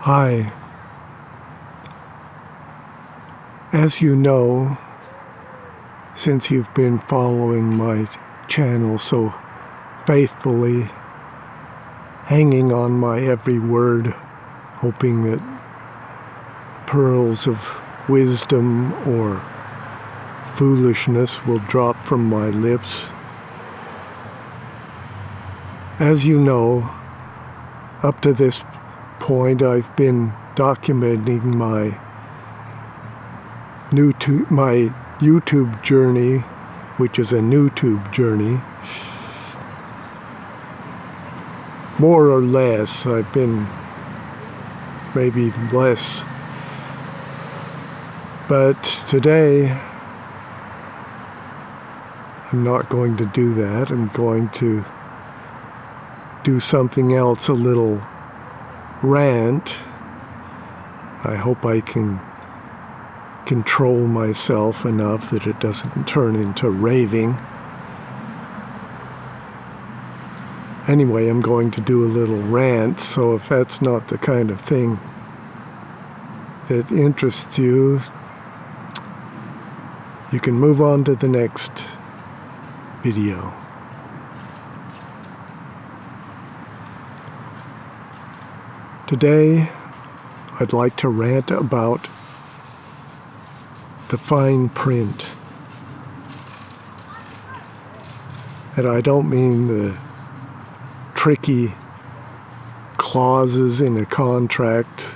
Hi. As you know, since you've been following my channel so faithfully, hanging on my every word, hoping that pearls of wisdom or foolishness will drop from my lips. As you know, up to this point, I've been documenting my YouTube journey, which is a NewTube journey. More or less, I've been maybe less. But today, I'm not going to do that. I'm going to do something else, a little rant. I hope I can control myself enough that it doesn't turn into raving. Anyway, I'm going to do a little rant, so if that's not the kind of thing that interests you, you can move on to the next video. Today, I'd like to rant about the fine print. And I don't mean the tricky clauses in a contract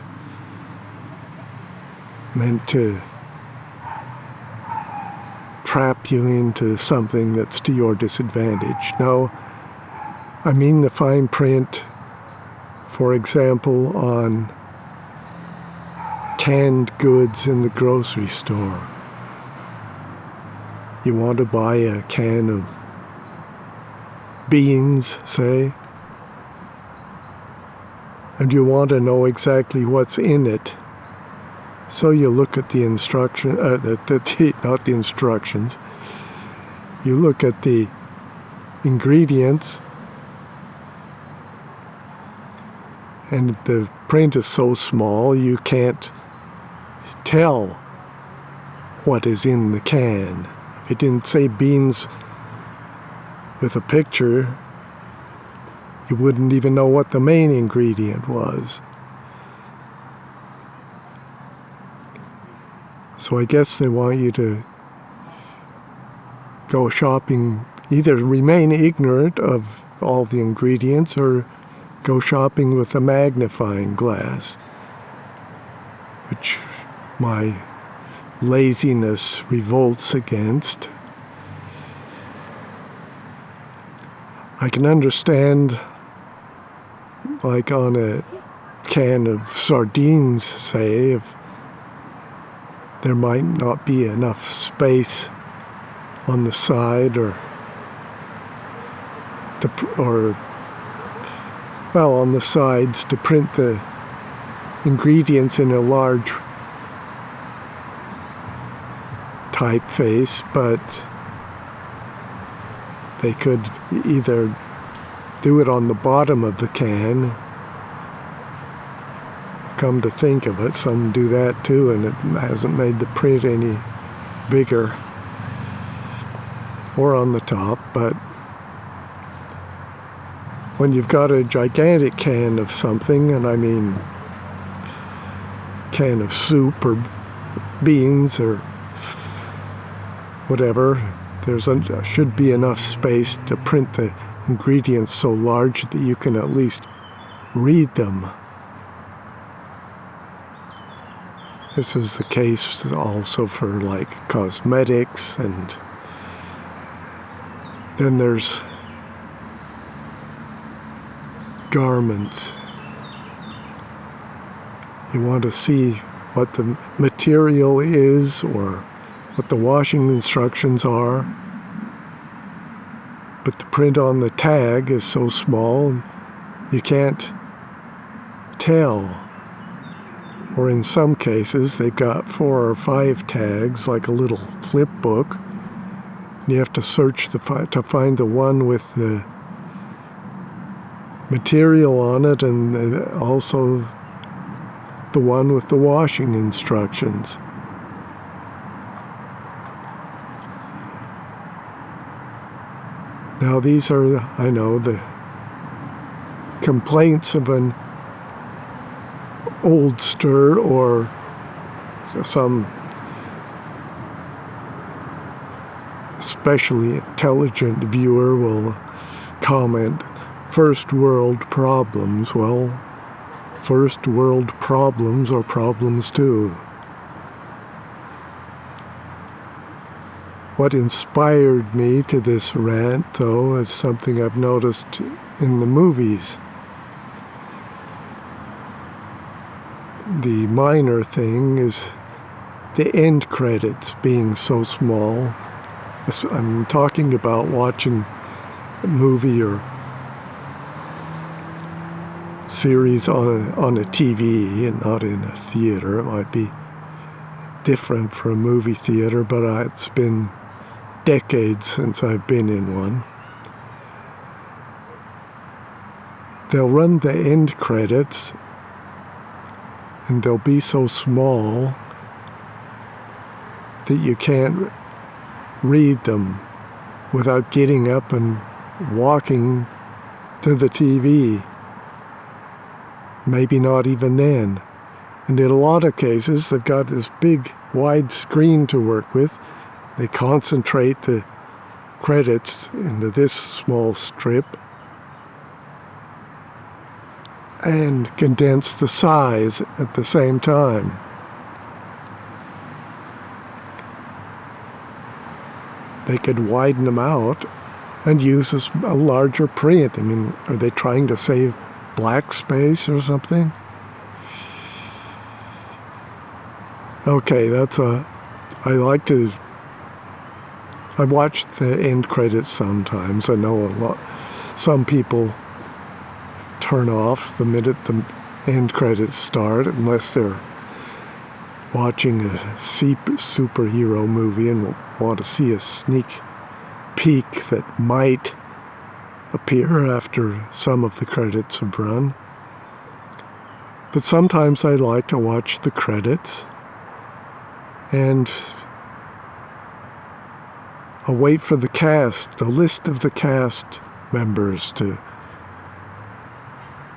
meant to trap you into something that's to your disadvantage. No, I mean the fine print, for example, on canned goods in the grocery store. You want to buy a can of beans, say, and you want to know exactly what's in it. So you look at the not the instructions, you look at the ingredients, and the print is so small you can't tell what is in the can. If it didn't say beans with a picture, you wouldn't even know what the main ingredient was. So I guess they want you to go shopping, either remain ignorant of all the ingredients or go shopping with a magnifying glass, which my laziness revolts against. I can understand, like on a can of sardines, say, if there might not be enough space on the side or on the sides to print the ingredients in a large typeface, but they could either do it on the bottom of the can. Come to think of it, some do that too, and it hasn't made the print any bigger, or on the top. But when you've got a gigantic can of something, and I mean can of soup or beans or whatever, should be enough space to print the ingredients so large that you can at least read them. This is the case also for like cosmetics, and then there's garments. You want to see what the material is or what the washing instructions are, but the print on the tag is so small you can't tell. Or in some cases they've got 4 or 5 tags, like a little flip book, and you have to search to find the one with the material on it, and also the one with the washing instructions. Now these are, I know, the complaints of an oldster or some especially intelligent viewer will comment, first world problems. Well, first world problems are problems too. What inspired me to this rant, though, is something I've noticed in the movies. The minor thing is the end credits being so small. I'm talking about watching a movie or series on a TV and not in a theater. It might be different for a movie theater, but it's been decades since I've been in one. They'll run the end credits and they'll be so small that you can't read them without getting up and walking to the TV. Maybe not even then. And in a lot of cases, they've got this big, wide screen to work with. They concentrate the credits into this small strip and condense the size at the same time. They could widen them out and use a larger print. I mean, are they trying to save black space or something? Okay, I watch the end credits sometimes. I know some people turn off the minute the end credits start unless they're watching a superhero movie and want to see a sneak peek that might appear after some of the credits have run. But sometimes I like to watch the credits and I'll wait for the list of the cast members to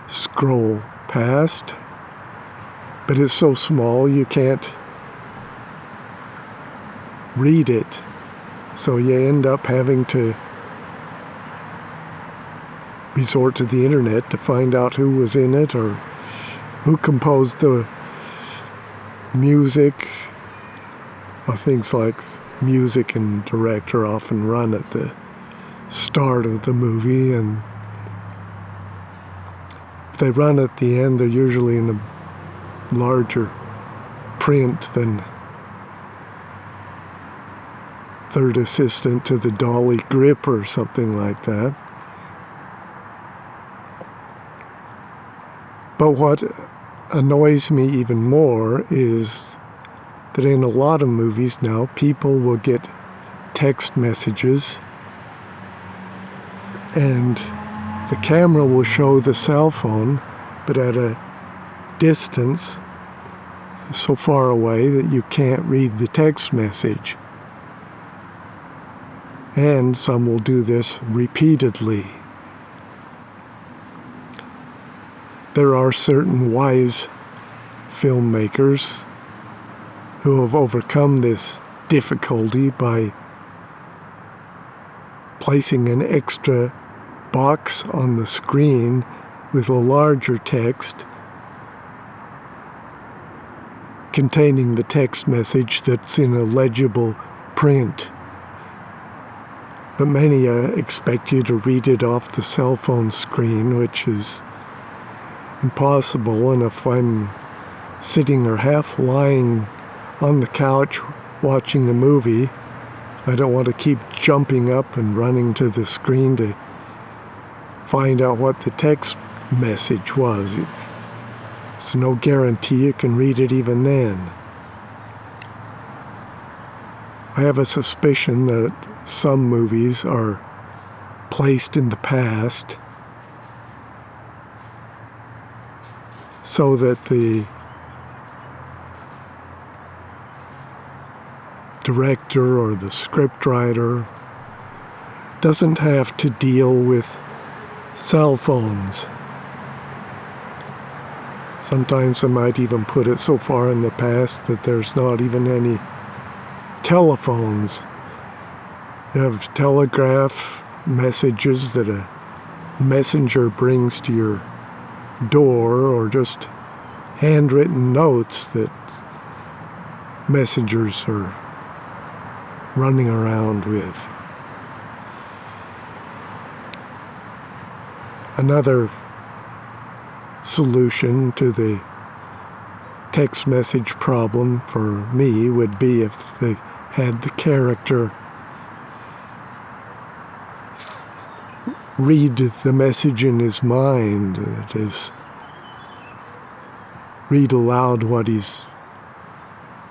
scroll past, but it's so small you can't read it, so you end up having to resort to the internet to find out who was in it or who composed the music. Things like music and director often run at the start of the movie, and if they run at the end, they're usually in a larger print than third assistant to the dolly grip or something like that. But what annoys me even more is that in a lot of movies now, people will get text messages and the camera will show the cell phone, but at a distance so far away that you can't read the text message. And some will do this repeatedly. There are certain wise filmmakers who have overcome this difficulty by placing an extra box on the screen with a larger text containing the text message that's in a legible print. But many expect you to read it off the cell phone screen, which is impossible. And if I'm sitting or half lying on the couch watching the movie, I don't want to keep jumping up and running to the screen to find out what the text message was. There's no guarantee you can read it even then. I have a suspicion that some movies are placed in the past so that the director or the scriptwriter doesn't have to deal with cell phones. Sometimes I might even put it so far in the past that there's not even any telephones. You have telegraph messages that a messenger brings to your door, or just handwritten notes that messengers are running around with. Another solution to the text message problem for me would be if they had the character read the message in his mind. That is, read aloud what he's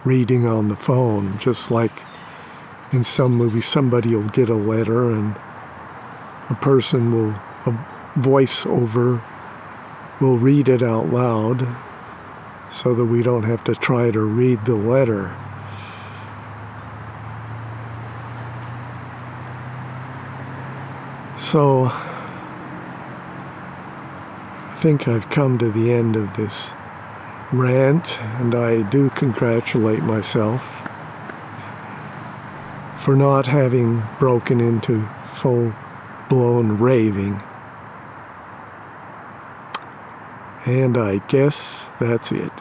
reading on the phone. Just like in some movies, somebody will get a letter and a voiceover will read it out loud so that we don't have to try to read the letter. So I think I've come to the end of this rant, and I do congratulate myself for not having broken into full-blown raving. And I guess that's it.